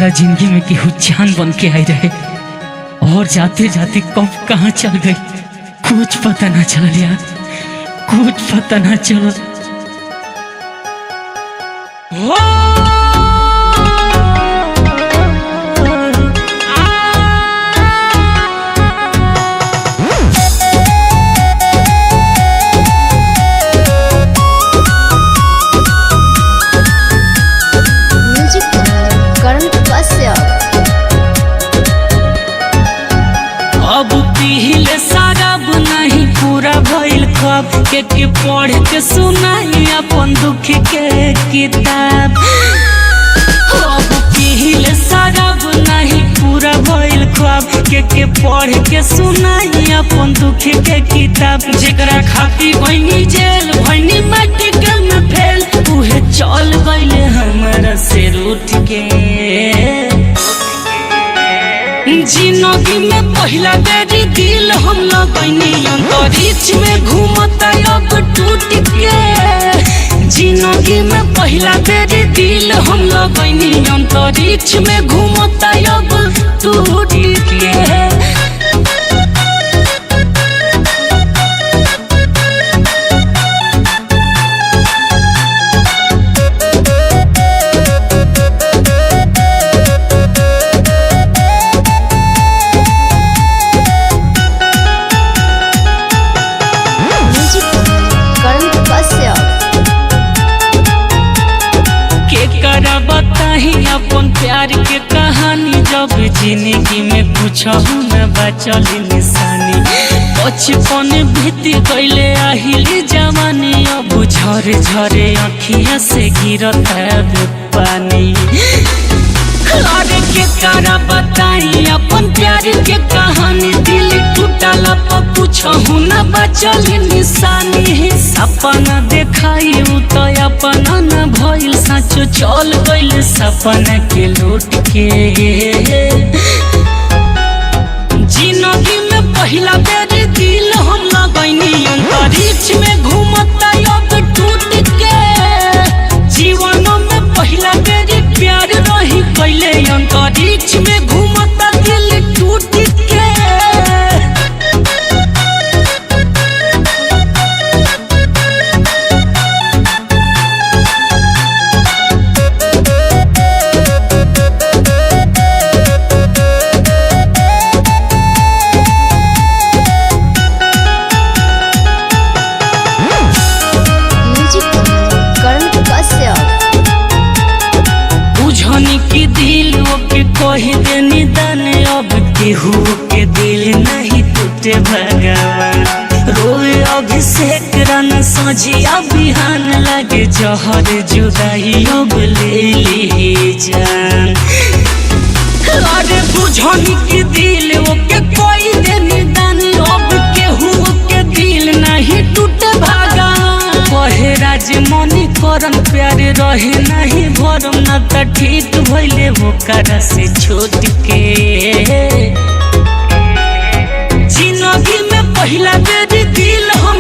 हमरा जिंदगी में केहू जान बन के आई रहे और जाते जाते कब कहाँ चल गई कुछ पता ना चल यार, कुछ पता ना चल। अब पीले शराब नहीं पूरा भइल ख्वाब के पढ़ के सुनाई अपन दुख के किताब। अब पीले शराब नहीं पूरा भइल ख्वाब के पढ़ के सुनाई अपन दुख के किताब। जेकरा खातिर भइनी जेल भइनी मेडिकल में फेल उहे चल गइले हमरा से रूठ के। जिंदगी में पहला बेरी दिल हम लगनी अंतरिक्ष में घूमता अब टूट के। जिंदगी में पहला बेरी दिल हम लगनी अंतरिक्ष में घूमता अब टूट के। बताही अपन प्यार के कहानी जब जिंदगी में पूछहु न बचल निशानी। बचपन बीत गइले आहिली जवानी अब झरे झरे अखिया से गिरत है पानी। अरे के करा बताई अपन प्यार के कहानी दिल टूटल पर पूछहु न बचल निशानी। सपना देखाई तो अपना न भइल सचो चल गइल सपना के लूट के। जिंदगी में पहला बेर दिल हम लगनी अंतरिक्ष में घूमता अब टूट के। जीवन में पहला बेर प्यार रही पहले अंतरिक्ष में घूमता दिल टूट के। की दिल के कही दे निदान अब केहू के दिल नहीं टूटे भगवान। रोए अभिषेक रन सजिया बिहान लगे जहर जुदाई अब ले ली जान। अरे बुझनी की दिल के कोई दे निदान अब केहू के दिल नहीं टूटे भगवान। कहे राजमणि करन प्यार रहे नहीं भरम न त ठीक भइले ओकरा से छोट के। जिंदगी में पहला बेर दिल हम